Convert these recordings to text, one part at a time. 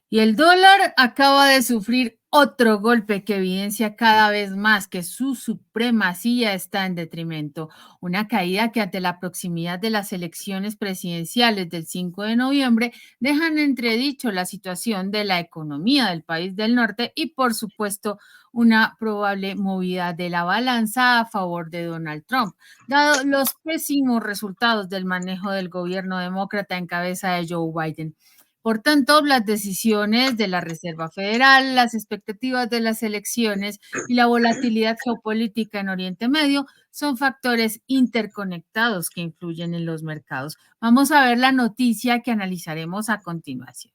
Y el dólar acaba de sufrir otro golpe que evidencia cada vez más que su supremacía está en detrimento. Una caída que ante la proximidad de las elecciones presidenciales del 5 de noviembre dejan entredicho la situación de la economía del país del norte y por supuesto una probable movida de la balanza a favor de Donald Trump, dado los pésimos resultados del manejo del gobierno demócrata en cabeza de Joe Biden. Por tanto, las decisiones de la Reserva Federal, las expectativas de las elecciones y la volatilidad geopolítica en Oriente Medio son factores interconectados que influyen en los mercados. Vamos a ver la noticia que analizaremos a continuación.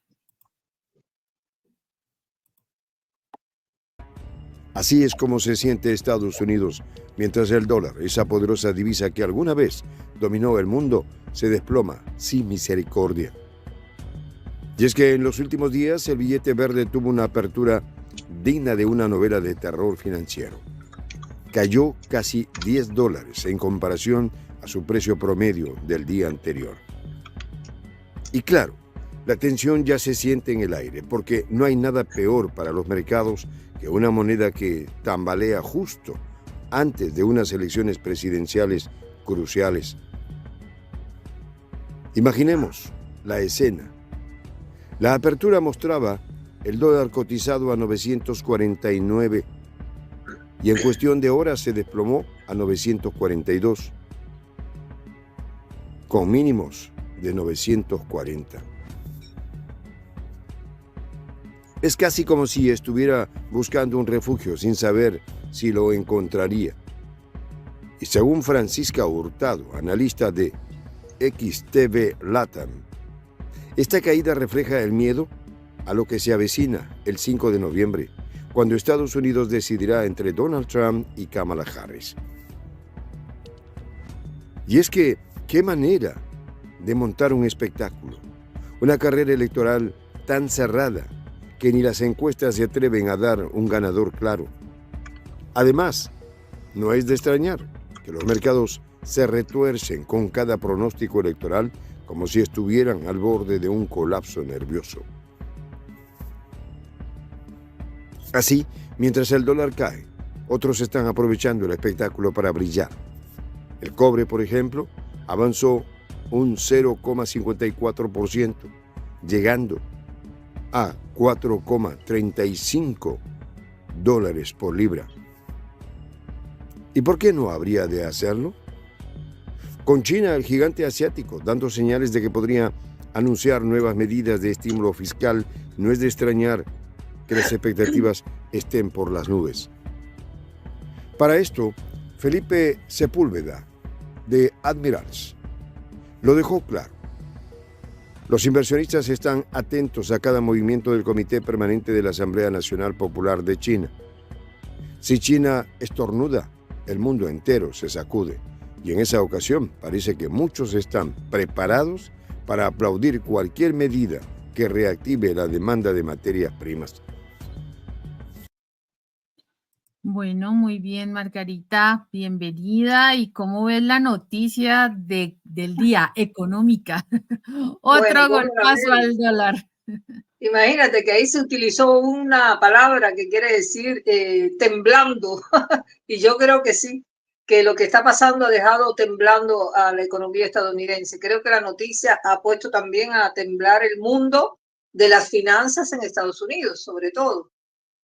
Así es como se siente Estados Unidos, mientras el dólar, esa poderosa divisa que alguna vez dominó el mundo, se desploma sin misericordia. Y es que en los últimos días el billete verde tuvo una apertura digna de una novela de terror financiero. Cayó casi $10 en comparación a su precio promedio del día anterior. Y claro, la tensión ya se siente en el aire, porque no hay nada peor para los mercados que una moneda que tambalea justo antes de unas elecciones presidenciales cruciales. Imaginemos la escena. La apertura mostraba el dólar cotizado a 949 y en cuestión de horas se desplomó a 942, con mínimos de 940. Es casi como si estuviera buscando un refugio sin saber si lo encontraría. Y según Francisca Hurtado, analista de XTV Latam, esta caída refleja el miedo a lo que se avecina el 5 de noviembre, cuando Estados Unidos decidirá entre Donald Trump y Kamala Harris. Y es que, ¿qué manera de montar un espectáculo? Una carrera electoral tan cerrada que ni las encuestas se atreven a dar un ganador claro. Además, no es de extrañar que los mercados se retuercen con cada pronóstico electoral como si estuvieran al borde de un colapso nervioso. Así, mientras el dólar cae, otros están aprovechando el espectáculo para brillar. El cobre, por ejemplo, avanzó un 0,54%, llegando a $4,35 por libra. ¿Y por qué no habría de hacerlo? Con China, el gigante asiático, dando señales de que podría anunciar nuevas medidas de estímulo fiscal, no es de extrañar que las expectativas estén por las nubes. Para esto, Felipe Sepúlveda, de Admirals, lo dejó claro. Los inversionistas están atentos a cada movimiento del Comité Permanente de la Asamblea Nacional Popular de China. Si China estornuda, el mundo entero se sacude. Y en esa ocasión parece que muchos están preparados para aplaudir cualquier medida que reactive la demanda de materias primas. Bueno, muy bien, Margarita, bienvenida. ¿Y cómo ves la noticia del día económica? Bueno, Otro ¿cómo la golpazo al ves? dólar. Imagínate que ahí se utilizó una palabra que quiere decir temblando, y yo creo que sí, que lo que está pasando ha dejado temblando a la economía estadounidense. Creo que la noticia ha puesto también a temblar el mundo de las finanzas en Estados Unidos, sobre todo.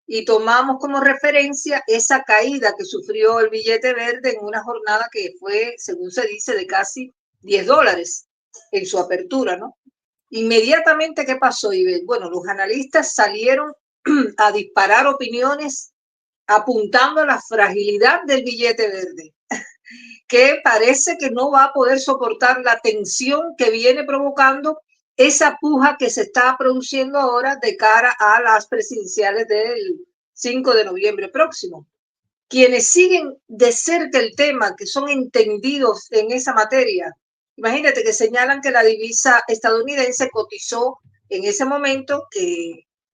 Y tomamos como referencia esa caída que sufrió el billete verde en una jornada que fue, según se dice, de casi $10 en su apertura, ¿no? Inmediatamente, ¿qué pasó, Iber? Bueno, los analistas salieron a disparar opiniones apuntando a la fragilidad del billete verde, que parece que no va a poder soportar la tensión que viene provocando esa puja que se está produciendo ahora de cara a las presidenciales del 5 de noviembre próximo. Quienes siguen de cerca el tema, que son entendidos en esa materia, imagínate que señalan que la divisa estadounidense cotizó en ese momento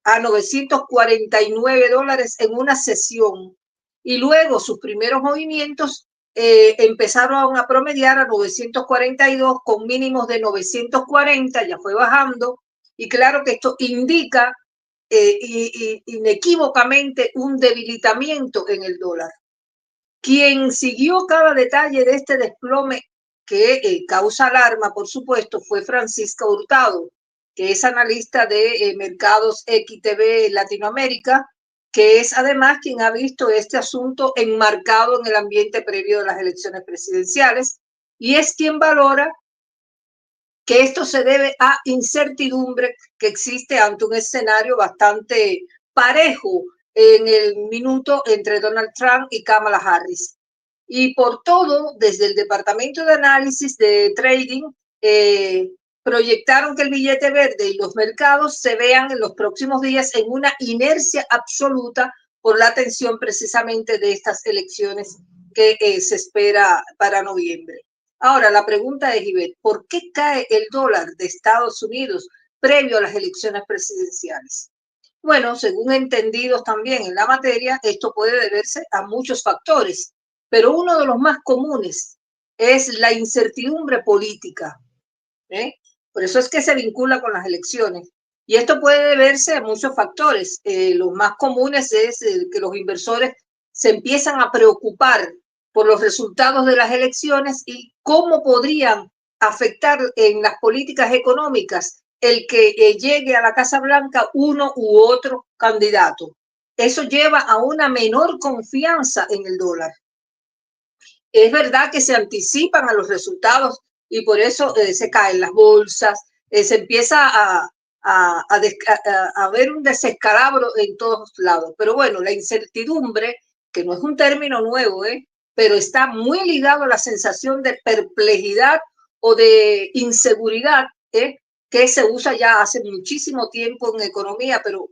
a $949 en una sesión y luego sus primeros movimientos empezaron a promediar a 942 con mínimos de 940, ya fue bajando, y claro que esto indica inequívocamente un debilitamiento en el dólar. Quien siguió cada detalle de este desplome que causa alarma, por supuesto, fue Francisca Hurtado, que es analista de mercados XTB Latinoamérica, que es además quien ha visto este asunto enmarcado en el ambiente previo de las elecciones presidenciales y es quien valora que esto se debe a incertidumbre que existe ante un escenario bastante parejo en el minuto entre Donald Trump y Kamala Harris. Y por todo, desde el Departamento de Análisis de Trading, proyectaron que el billete verde y los mercados se vean en los próximos días en una inercia absoluta por la atención precisamente de estas elecciones que se espera para noviembre. Ahora, la pregunta es, Ivette, ¿por qué cae el dólar de Estados Unidos previo a las elecciones presidenciales? Bueno, según entendidos también en la materia, esto puede deberse a muchos factores, pero uno de los más comunes es la incertidumbre política. Por eso es que se vincula con las elecciones. Y esto puede deberse a muchos factores. Los más comunes es que los inversores se empiezan a preocupar por los resultados de las elecciones y cómo podrían afectar en las políticas económicas el que llegue a la Casa Blanca uno u otro candidato. Eso lleva a una menor confianza en el dólar. Es verdad que se anticipan a los resultados y por eso se caen las bolsas, se empieza a ver un desescalabro en todos lados. Pero bueno, la incertidumbre, que no es un término nuevo, pero está muy ligado a la sensación de perplejidad o de inseguridad, que se usa ya hace muchísimo tiempo en economía, pero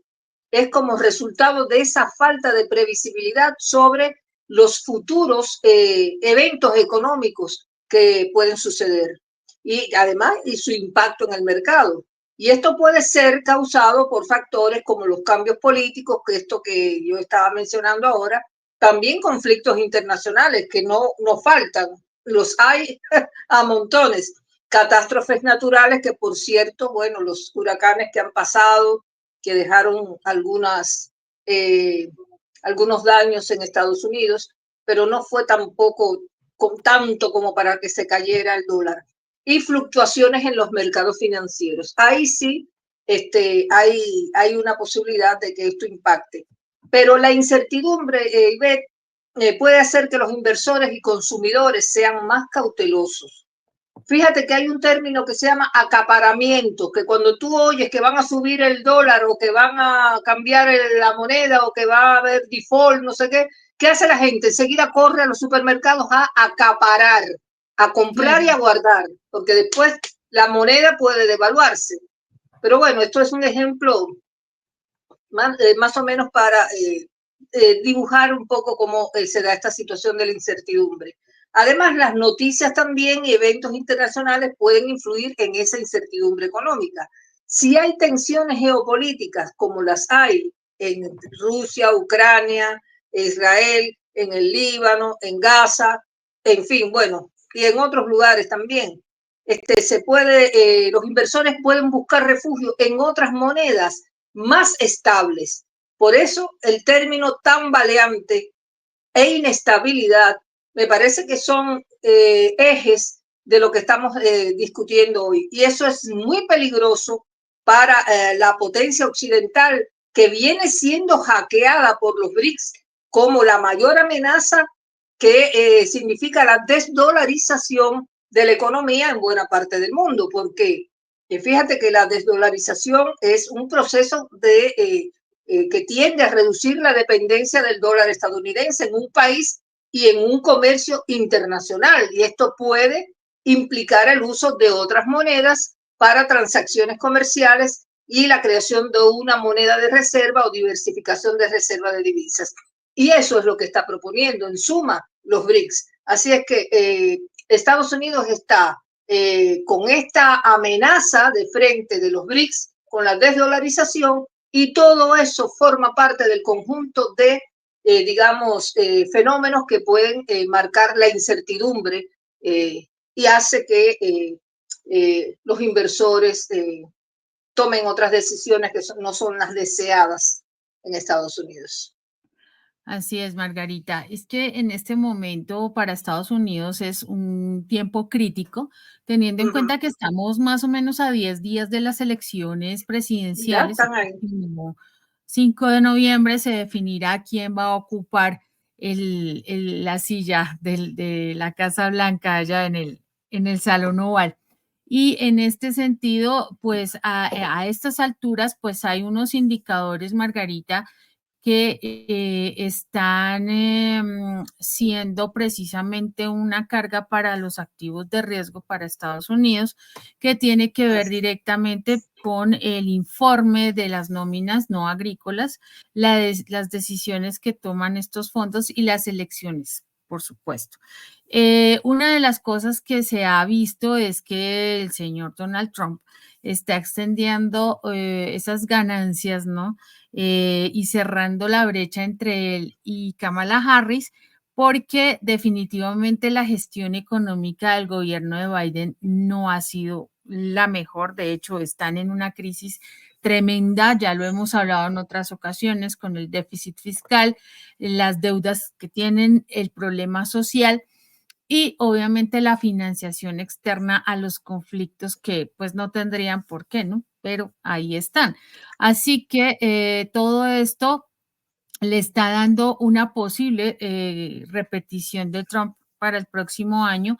es como resultado de esa falta de previsibilidad sobre los futuros eventos económicos que pueden suceder y además y su impacto en el mercado. Y esto puede ser causado por factores como los cambios políticos, que esto que yo estaba mencionando ahora, también conflictos internacionales que no faltan, los hay a montones, catástrofes naturales que por cierto, bueno, los huracanes que han pasado, que dejaron algunos daños en Estados Unidos, pero no fue tampoco tanto como para que se cayera el dólar. Y fluctuaciones en los mercados financieros. Ahí sí hay una posibilidad de que esto impacte. Pero la incertidumbre, Ivette, puede hacer que los inversores y consumidores sean más cautelosos. Fíjate que hay un término que se llama acaparamiento, que cuando tú oyes que van a subir el dólar o que van a cambiar la moneda o que va a haber default, no sé ¿qué hace la gente? Enseguida corre a los supermercados a acaparar, a comprar y a guardar, porque después la moneda puede devaluarse. Pero bueno, esto es un ejemplo más o menos para dibujar un poco cómo se da esta situación de la incertidumbre. Además, las noticias también y eventos internacionales pueden influir en esa incertidumbre económica. Si hay tensiones geopolíticas como las hay en Rusia, Ucrania, Israel, en el Líbano, en Gaza, en fin, bueno, y en otros lugares también, los inversores pueden buscar refugio en otras monedas más estables. Por eso el término tambaleante e inestabilidad me parece que son ejes de lo que estamos discutiendo hoy. Y eso es muy peligroso para la potencia occidental que viene siendo hackeada por los BRICS como la mayor amenaza que significa la desdolarización de la economía en buena parte del mundo. Porque fíjate que la desdolarización es un proceso que tiende a reducir la dependencia del dólar estadounidense en un país y en un comercio internacional. Y esto puede implicar el uso de otras monedas para transacciones comerciales y la creación de una moneda de reserva o diversificación de reserva de divisas. Y eso es lo que está proponiendo en suma los BRICS. Así es que Estados Unidos está con esta amenaza de frente de los BRICS, con la desdolarización, y todo eso forma parte del conjunto de, fenómenos que pueden marcar la incertidumbre y hace que los inversores tomen otras decisiones que no son las deseadas en Estados Unidos. Así es, Margarita. Es que en este momento para Estados Unidos es un tiempo crítico, teniendo en Ujú. cuenta que estamos más o menos a 10 días de las elecciones Ya presidenciales. están El ahí. próximo 5 de noviembre se definirá quién va a ocupar la silla de la Casa Blanca allá en el Salón Oval. Y en este sentido, pues a estas alturas, pues hay unos indicadores, Margarita, que están siendo precisamente una carga para los activos de riesgo para Estados Unidos, que tiene que ver directamente con el informe de las nóminas no agrícolas, las decisiones que toman estos fondos y las elecciones, por supuesto. Una de las cosas que se ha visto es que el señor Donald Trump está extendiendo esas ganancias, ¿no? Y cerrando la brecha entre él y Kamala Harris, porque definitivamente la gestión económica del gobierno de Biden no ha sido la mejor. De hecho, están en una crisis tremenda, ya lo hemos hablado en otras ocasiones, con el déficit fiscal, las deudas que tienen, el problema social y obviamente la financiación externa a los conflictos que pues no tendrían por qué, ¿no? Pero ahí están. Así que todo esto le está dando una posible repetición de Trump para el próximo año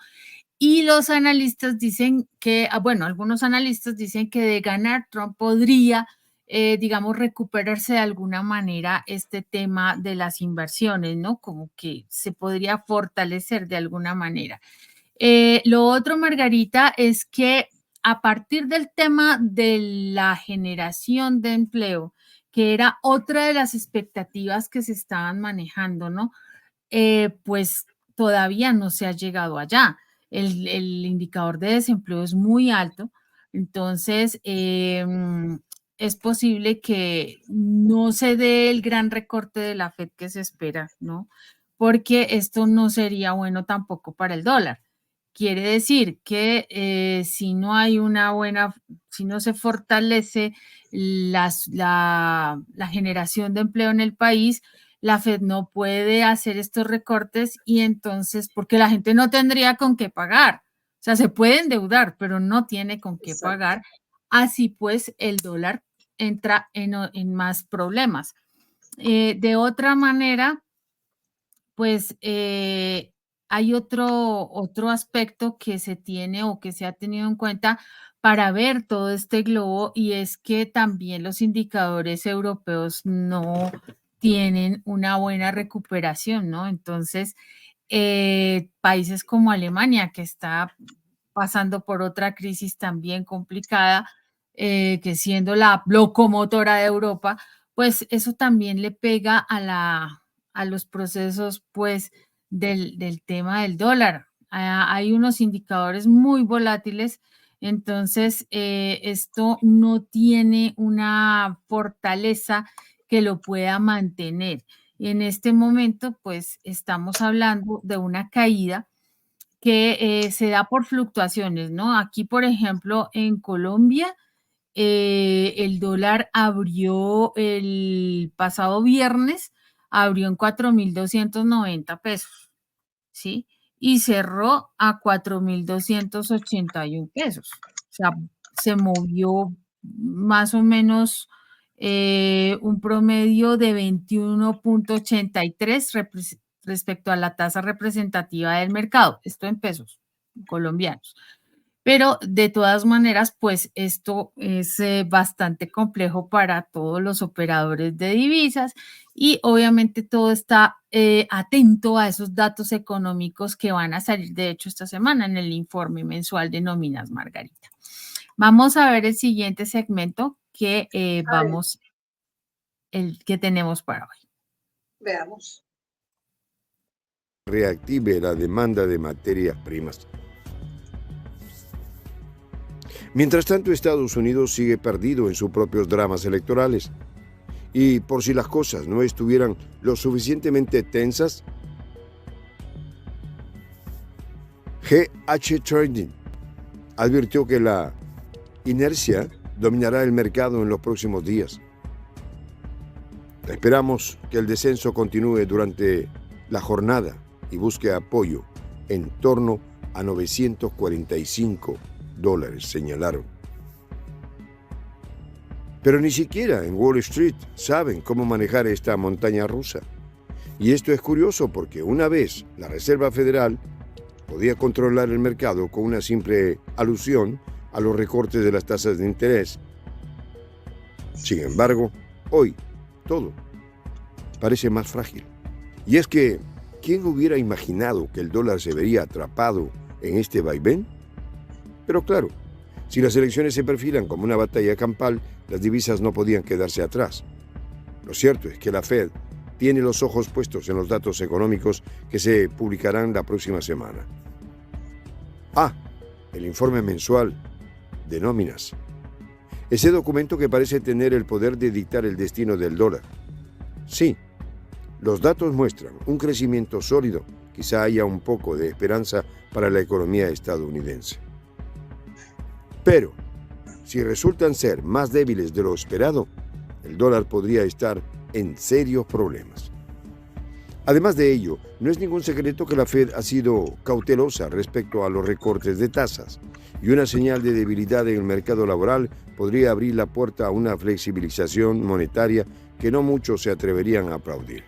y los analistas dicen que, bueno, algunos analistas dicen que de ganar Trump podría, digamos, recuperarse de alguna manera este tema de las inversiones, ¿no? Como que se podría fortalecer de alguna manera. Lo otro, Margarita, es que a partir del tema de la generación de empleo, que era otra de las expectativas que se estaban manejando, ¿no? Pues todavía no se ha llegado allá. El indicador de desempleo es muy alto, entonces es posible que no se dé el gran recorte de la Fed que se espera, ¿no? Porque esto no sería bueno tampoco para el dólar. Quiere decir que si no hay una buena, si no se fortalece la generación de empleo en el país, la Fed no puede hacer estos recortes y entonces, porque la gente no tendría con qué pagar. O sea, se puede endeudar, pero no tiene con qué Exacto. pagar. Así pues, el dólar entra en más problemas. De otra manera, pues hay otro aspecto que se tiene o que se ha tenido en cuenta para ver todo este globo y es que también los indicadores europeos no tienen una buena recuperación, ¿no? Entonces, países como Alemania, que está pasando por otra crisis también complicada, que siendo la locomotora de Europa, pues eso también le pega a los procesos, pues, del tema del dólar. Hay unos indicadores muy volátiles, entonces esto no tiene una fortaleza que lo pueda mantener. En este momento, pues, estamos hablando de una caída que se da por fluctuaciones, ¿no? Aquí, por ejemplo, en Colombia, el dólar abrió el pasado viernes, abrió en 4.290 pesos, ¿sí? Y cerró a 4.281 pesos. O sea, se movió más o menos un promedio de 21.83 respecto a la tasa representativa del mercado. Esto en pesos colombianos. Pero de todas maneras, pues esto es bastante complejo para todos los operadores de divisas y obviamente todo está atento a esos datos económicos que van a salir, de hecho, esta semana en el informe mensual de nóminas, Margarita. Vamos a ver el siguiente segmento que A ver, el que tenemos para hoy. veamos. Reactive la demanda de materias primas. Mientras tanto, Estados Unidos sigue perdido en sus propios dramas electorales. Y por si las cosas no estuvieran lo suficientemente tensas, GH Trading advirtió que la inercia dominará el mercado en los próximos días. Esperamos que el descenso continúe durante la jornada y busque apoyo en torno a $945, señalaron. Pero ni siquiera en Wall Street saben cómo manejar esta montaña rusa. Y esto es curioso porque una vez la Reserva Federal podía controlar el mercado con una simple alusión a los recortes de las tasas de interés. Sin embargo, hoy todo parece más frágil. Y es que, ¿quién hubiera imaginado que el dólar se vería atrapado en este vaivén? Pero claro, si las elecciones se perfilan como una batalla campal, las divisas no podían quedarse atrás. Lo cierto es que la Fed tiene los ojos puestos en los datos económicos que se publicarán la próxima semana. El informe mensual de nóminas. Ese documento que parece tener el poder de dictar el destino del dólar. Sí, los datos muestran un crecimiento sólido. Quizá haya un poco de esperanza para la economía estadounidense. Pero, si resultan ser más débiles de lo esperado, el dólar podría estar en serios problemas. Además de ello, no es ningún secreto que la Fed ha sido cautelosa respecto a los recortes de tasas, y una señal de debilidad en el mercado laboral podría abrir la puerta a una flexibilización monetaria que no muchos se atreverían a aplaudir.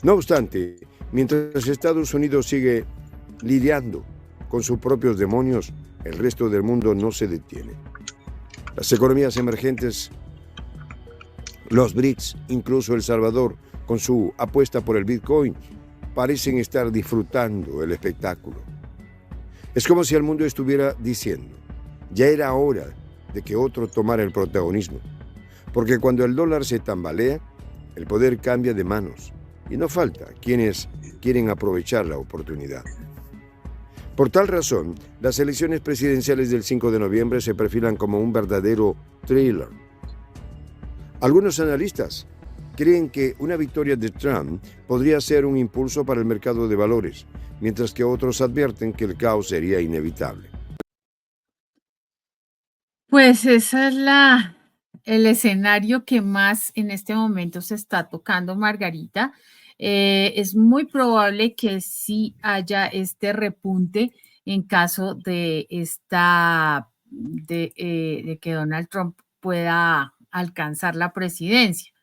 No obstante, mientras Estados Unidos sigue lidiando con sus propios demonios, el resto del mundo no se detiene. Las economías emergentes, los BRICS, incluso El Salvador, con su apuesta por el Bitcoin, parecen estar disfrutando el espectáculo. Es como si el mundo estuviera diciendo, ya era hora de que otro tomara el protagonismo, porque cuando el dólar se tambalea, el poder cambia de manos, y no falta quienes quieren aprovechar la oportunidad. Por tal razón, las elecciones presidenciales del 5 de noviembre se perfilan como un verdadero thriller. Algunos analistas creen que una victoria de Trump podría ser un impulso para el mercado de valores, mientras que otros advierten que el caos sería inevitable. Pues ese es el escenario que más en este momento se está tocando, Margarita. Es muy probable que sí haya este repunte en caso de de que Donald Trump pueda alcanzar la presidencia.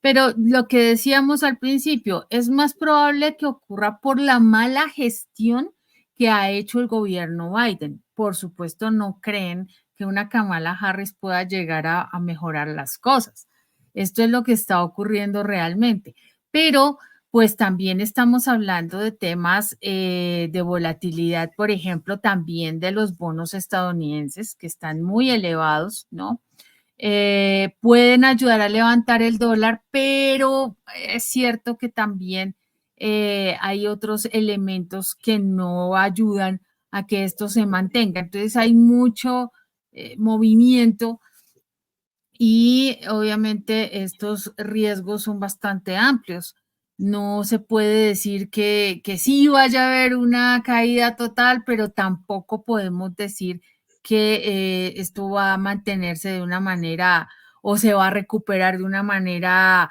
Pero lo que decíamos al principio, es más probable que ocurra por la mala gestión que ha hecho el gobierno Biden. Por supuesto, no creen que una Kamala Harris pueda llegar a mejorar las cosas. Esto es lo que está ocurriendo realmente. Pero pues también estamos hablando de temas de volatilidad, por ejemplo, también de los bonos estadounidenses que están muy elevados, ¿no? Pueden ayudar a levantar el dólar, pero es cierto que también hay otros elementos que no ayudan a que esto se mantenga. Entonces hay mucho movimiento y obviamente estos riesgos son bastante amplios. No se puede decir que sí vaya a haber una caída total, pero tampoco podemos decir que esto va a mantenerse de una manera o se va a recuperar de una manera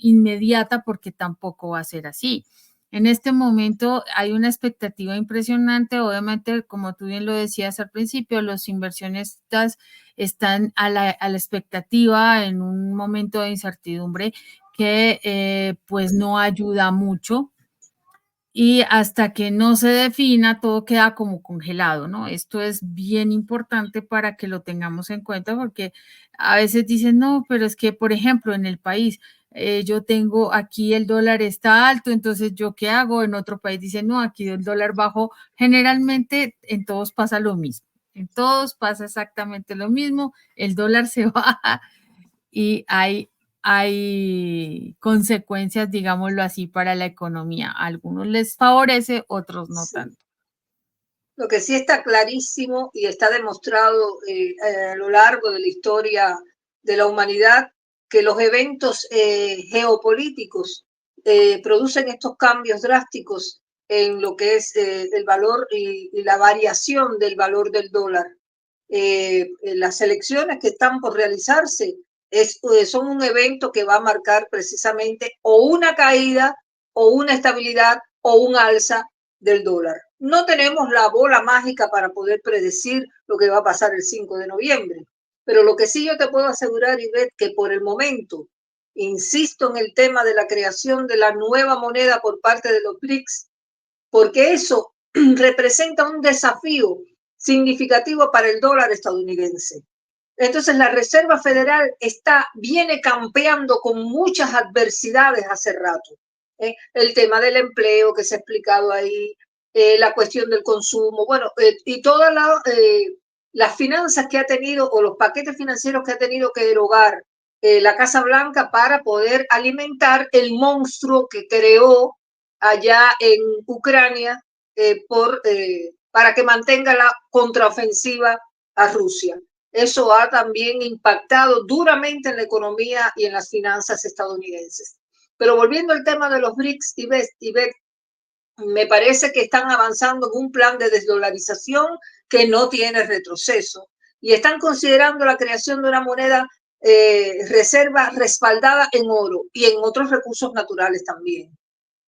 inmediata, porque tampoco va a ser así. En este momento hay una expectativa impresionante, obviamente, como tú bien lo decías al principio, los inversionistas están a la expectativa en un momento de incertidumbre que pues no ayuda mucho, y hasta que no se defina todo queda como congelado, ¿no? Esto es bien importante para que lo tengamos en cuenta, porque a veces dicen, no, pero es que, por ejemplo, en el país, yo tengo aquí el dólar está alto, entonces ¿yo qué hago? En otro país dicen, no, aquí el dólar bajo. Generalmente en todos pasa lo mismo, en todos pasa exactamente lo mismo, el dólar se baja y hay consecuencias, digámoslo así, para la economía. A algunos les favorece, otros no Sí. tanto. Lo que sí está clarísimo y está demostrado a lo largo de la historia de la humanidad, que los eventos geopolíticos producen estos cambios drásticos en lo que es el valor y la variación del valor del dólar. las elecciones que están por realizarse son un evento que va a marcar precisamente o una caída o una estabilidad o un alza del dólar. No tenemos la bola mágica para poder predecir lo que va a pasar el 5 de noviembre, pero lo que sí yo te puedo asegurar, Ivette, que por el momento, insisto en el tema de la creación de la nueva moneda por parte de los BRICS, porque eso representa un desafío significativo para el dólar estadounidense. Entonces la Reserva Federal viene campeando con muchas adversidades hace rato. El tema del empleo que se ha explicado ahí, la cuestión del consumo, bueno, y todas las finanzas que ha tenido o los paquetes financieros que ha tenido que erogar la Casa Blanca para poder alimentar el monstruo que creó allá en Ucrania para que mantenga la contraofensiva a Rusia. Eso ha también impactado duramente en la economía y en las finanzas estadounidenses. Pero volviendo al tema de los BRICS, Ivette, me parece que están avanzando en un plan de desdolarización que no tiene retroceso y están considerando la creación de una moneda reserva respaldada en oro y en otros recursos naturales también.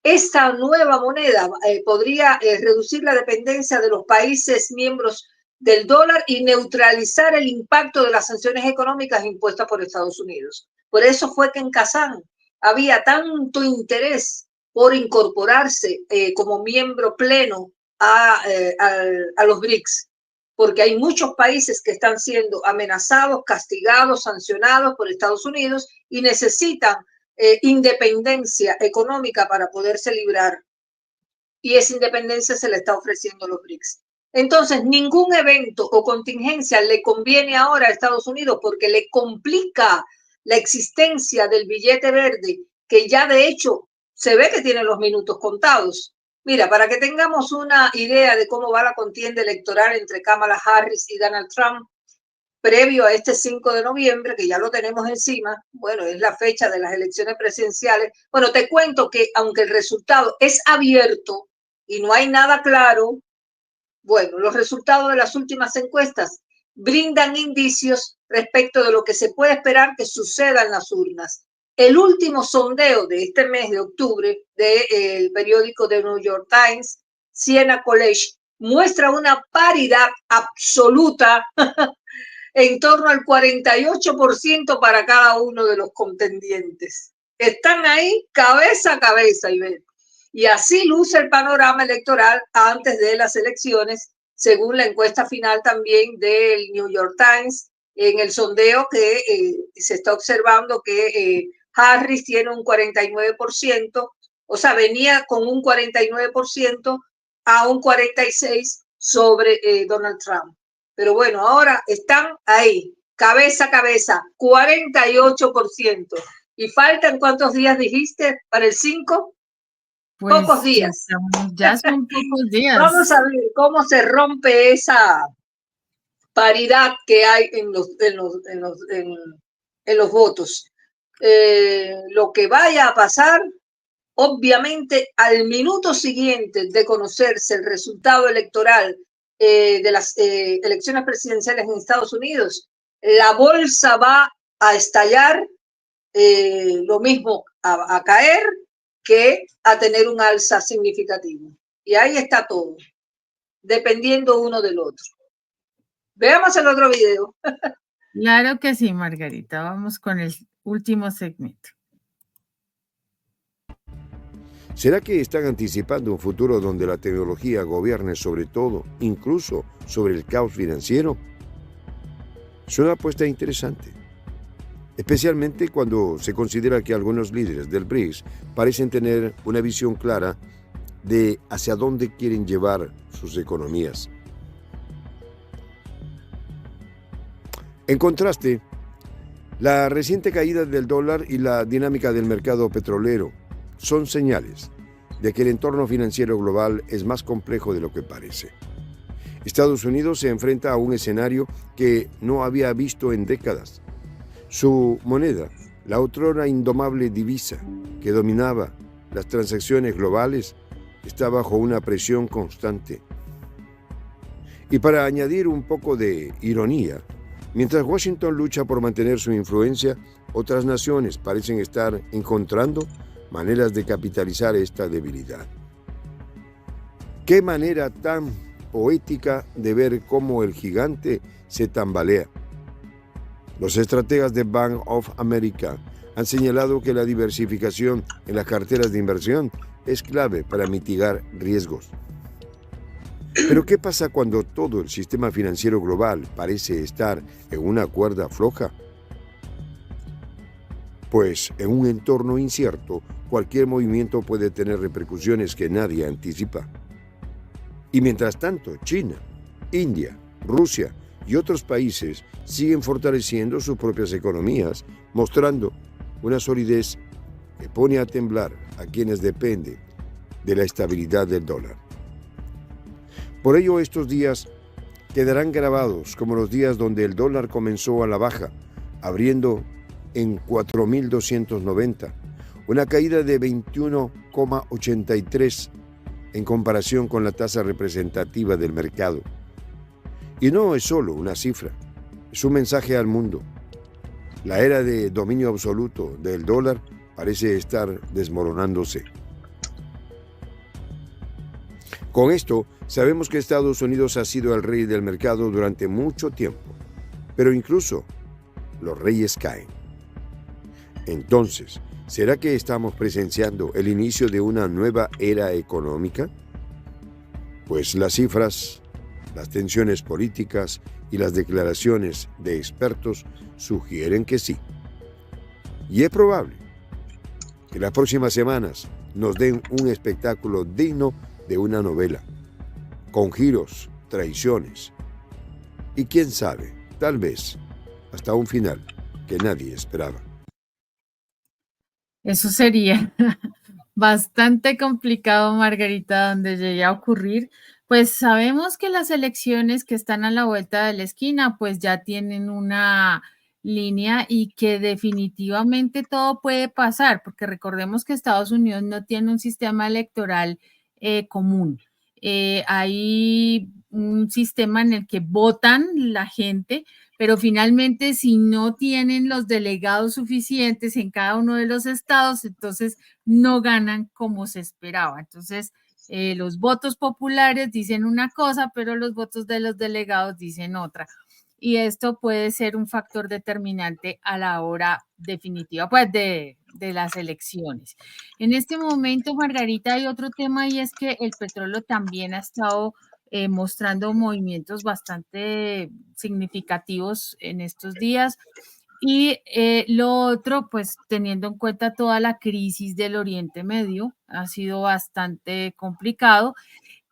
Esta nueva moneda podría reducir la dependencia de los países miembros del dólar y neutralizar el impacto de las sanciones económicas impuestas por Estados Unidos. Por eso fue que en Kazán había tanto interés por incorporarse como miembro pleno a los BRICS, porque hay muchos países que están siendo amenazados, castigados, sancionados por Estados Unidos y necesitan independencia económica para poderse librar. Y esa independencia se le está ofreciendo a los BRICS. Entonces, ningún evento o contingencia le conviene ahora a Estados Unidos porque le complica la existencia del billete verde, que ya de hecho se ve que tiene los minutos contados. Mira, para que tengamos una idea de cómo va la contienda electoral entre Kamala Harris y Donald Trump, previo a este 5 de noviembre, que ya lo tenemos encima, bueno, es la fecha de las elecciones presidenciales. Bueno, te cuento que aunque el resultado es abierto y no hay nada claro, bueno, los resultados de las últimas encuestas brindan indicios respecto de lo que se puede esperar que suceda en las urnas. El último sondeo de este mes de octubre del periódico The New York Times, Siena College, muestra una paridad absoluta en torno al 48% para cada uno de los contendientes. Están ahí cabeza a cabeza, Ivette. Y así luce el panorama electoral antes de las elecciones, según la encuesta final también del New York Times, en el sondeo que se está observando que Harris tiene un 49%, o sea, venía con un 49% a un 46% sobre Donald Trump. Pero bueno, ahora están ahí, cabeza a cabeza, 48%. ¿Y faltan cuántos días dijiste para el 5? Pues pocos días. Ya son pocos días. Vamos a ver cómo se rompe esa paridad que hay en los votos. Lo que vaya a pasar, obviamente, al minuto siguiente de conocerse el resultado electoral de las elecciones presidenciales en Estados Unidos, la bolsa va a estallar, lo mismo a caer que a tener un alza significativo. Y ahí está todo, dependiendo uno del otro. Veamos el otro video. Claro que sí, Margarita. Vamos con el último segmento. ¿Será que están anticipando un futuro donde la tecnología gobierne sobre todo, incluso sobre el caos financiero? Es una apuesta interesante, especialmente cuando se considera que algunos líderes del BRICS parecen tener una visión clara de hacia dónde quieren llevar sus economías. En contraste, la reciente caída del dólar y la dinámica del mercado petrolero son señales de que el entorno financiero global es más complejo de lo que parece. Estados Unidos se enfrenta a un escenario que no había visto en décadas. Su moneda, la otrora indomable divisa que dominaba las transacciones globales, está bajo una presión constante. Y para añadir un poco de ironía, mientras Washington lucha por mantener su influencia, otras naciones parecen estar encontrando maneras de capitalizar esta debilidad. Qué manera tan poética de ver cómo el gigante se tambalea. Los estrategas de Bank of America han señalado que la diversificación en las carteras de inversión es clave para mitigar riesgos. Pero ¿qué pasa cuando todo el sistema financiero global parece estar en una cuerda floja? Pues en un entorno incierto, cualquier movimiento puede tener repercusiones que nadie anticipa. Y mientras tanto, China, India, Rusia y otros países siguen fortaleciendo sus propias economías, mostrando una solidez que pone a temblar a quienes dependen de la estabilidad del dólar. Por ello, estos días quedarán grabados como los días donde el dólar comenzó a la baja, abriendo en 4.290, una caída de 21,83 en comparación con la tasa representativa del mercado. Y no es solo una cifra, es un mensaje al mundo. La era de dominio absoluto del dólar parece estar desmoronándose. Con esto, sabemos que Estados Unidos ha sido el rey del mercado durante mucho tiempo, pero incluso los reyes caen. Entonces, ¿será que estamos presenciando el inicio de una nueva era económica? Pues las cifras, las tensiones políticas y las declaraciones de expertos sugieren que sí. Y es probable que las próximas semanas nos den un espectáculo digno de una novela, con giros, traiciones y quién sabe, tal vez hasta un final que nadie esperaba. Eso sería bastante complicado, Margarita, donde llegue a ocurrir. Pues sabemos que las elecciones que están a la vuelta de la esquina, pues ya tienen una línea y que definitivamente todo puede pasar, porque recordemos que Estados Unidos no tiene un sistema electoral común. Hay un sistema en el que votan la gente, pero finalmente si no tienen los delegados suficientes en cada uno de los estados, entonces no ganan como se esperaba. Entonces, los votos populares dicen una cosa, pero los votos de los delegados dicen otra. Y esto puede ser un factor determinante a la hora definitiva, pues, de las elecciones. En este momento, Margarita, hay otro tema y es que el petróleo también ha estado mostrando movimientos bastante significativos en estos días. Y lo otro, pues teniendo en cuenta toda la crisis del Oriente Medio, ha sido bastante complicado.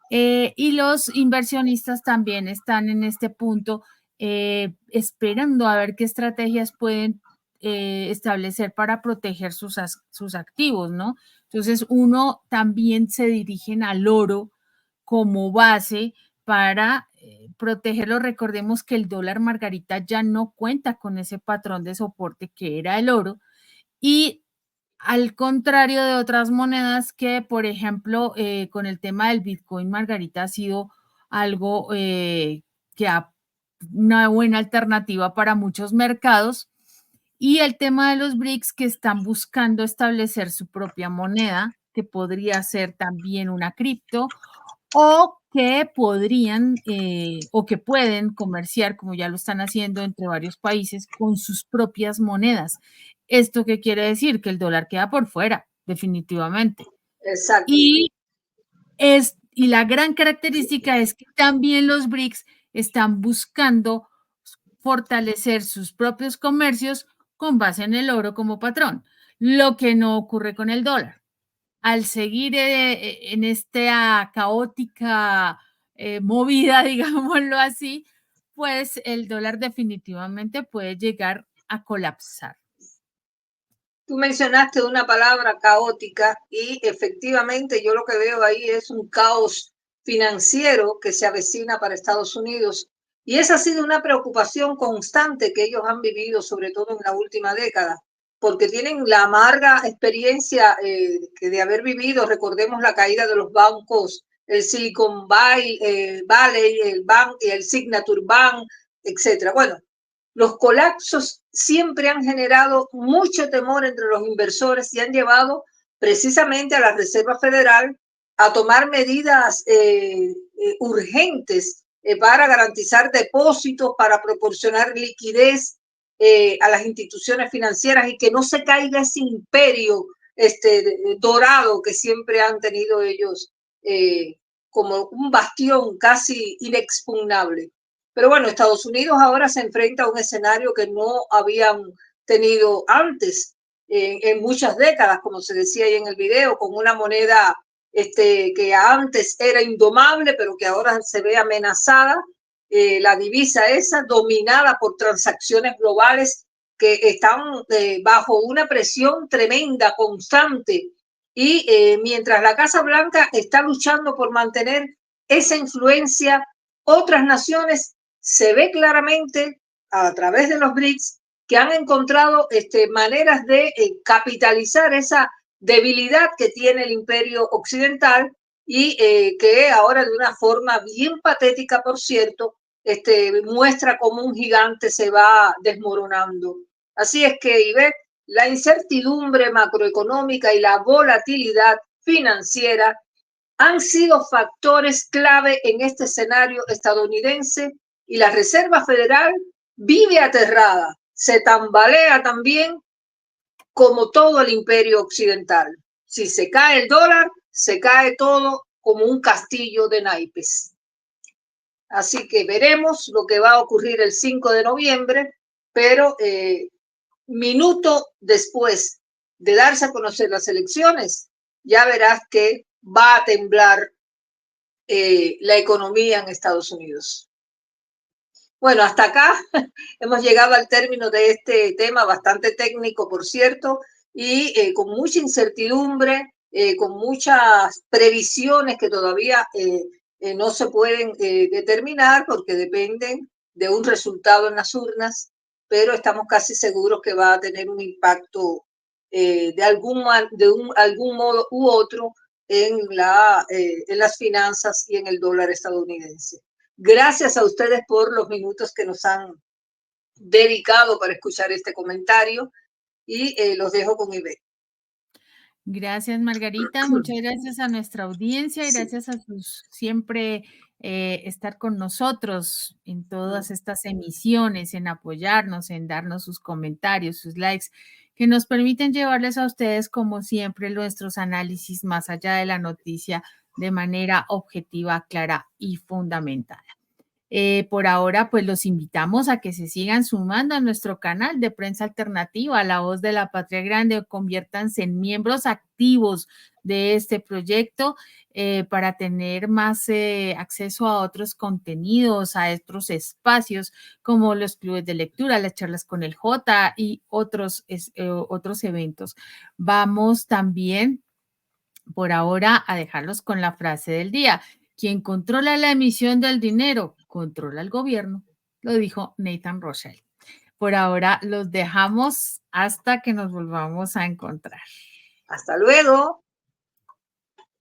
Y los inversionistas también están en este punto esperando a ver qué estrategias pueden establecer para proteger sus activos, ¿no? Entonces, uno también se dirigen al oro como base para protegerlo. Recordemos que el dólar, Margarita, ya no cuenta con ese patrón de soporte que era el oro y al contrario de otras monedas que, por ejemplo, con el tema del Bitcoin, Margarita, ha sido algo que ha una buena alternativa para muchos mercados. Y el tema de los BRICS que están buscando establecer su propia moneda, que podría ser también una cripto, o que podrían o que pueden comerciar, como ya lo están haciendo entre varios países, con sus propias monedas. ¿Esto qué quiere decir? Que el dólar queda por fuera, definitivamente. Exacto. Y la gran característica es que también los BRICS están buscando fortalecer sus propios comercios con base en el oro como patrón, lo que no ocurre con el dólar. Al seguir en esta caótica movida, digámoslo así, pues el dólar definitivamente puede llegar a colapsar. Tú mencionaste una palabra caótica y efectivamente yo lo que veo ahí es un caos financiero que se avecina para Estados Unidos y esa ha sido una preocupación constante que ellos han vivido, sobre todo en la última década, porque tienen la amarga experiencia de haber vivido, recordemos la caída de los bancos el Silicon Valley, el Bank, el Signature Bank, etcétera. Bueno, los colapsos siempre han generado mucho temor entre los inversores y han llevado precisamente a la Reserva Federal a tomar medidas urgentes para garantizar depósitos, para proporcionar liquidez a las instituciones financieras y que no se caiga ese imperio dorado que siempre han tenido ellos como un bastión casi inexpugnable. Pero bueno, Estados Unidos ahora se enfrenta a un escenario que no habían tenido antes en muchas décadas, como se decía ahí en el video, con una moneda que antes era indomable, pero que ahora se ve amenazada, la divisa esa dominada por transacciones globales que están bajo una presión tremenda, constante, y mientras la Casa Blanca está luchando por mantener esa influencia, otras naciones se ve claramente a través de los BRICS que han encontrado maneras de capitalizar esa debilidad que tiene el imperio occidental y que ahora de una forma bien patética, por cierto, muestra cómo un gigante se va desmoronando. Así es que, Ivette, la incertidumbre macroeconómica y la volatilidad financiera han sido factores clave en este escenario estadounidense y la Reserva Federal vive aterrada, se tambalea también como todo el imperio occidental. Si se cae el dólar, se cae todo como un castillo de naipes. Así que veremos lo que va a ocurrir el 5 de noviembre, pero minuto después de darse a conocer las elecciones, ya verás que va a temblar la economía en Estados Unidos. Bueno, hasta acá hemos llegado al término de este tema bastante técnico, por cierto, y con mucha incertidumbre, con muchas previsiones que todavía no se pueden determinar porque dependen de un resultado en las urnas, pero estamos casi seguros que va a tener un impacto de algún modo u otro en las finanzas y en el dólar estadounidense. Gracias a ustedes por los minutos que nos han dedicado para escuchar este comentario y los dejo con Ivette. Gracias, Margarita. Muchas gracias a nuestra audiencia y gracias a sus siempre estar con nosotros en todas estas emisiones, en apoyarnos, en darnos sus comentarios, sus likes, que nos permiten llevarles a ustedes, como siempre, nuestros análisis más allá de la noticia de manera objetiva, clara y fundamentada. Por ahora, pues los invitamos a que se sigan sumando a nuestro canal de Prensa Alternativa, La Voz de la Patria Grande, conviértanse en miembros activos de este proyecto para tener más acceso a otros contenidos, a otros espacios como los clubes de lectura, las charlas con el J y otros eventos. Vamos también por ahora a dejarlos con la frase del día. Quien controla la emisión del dinero, controla el gobierno, lo dijo Nathan Rothschild. Por ahora los dejamos hasta que nos volvamos a encontrar. Hasta luego.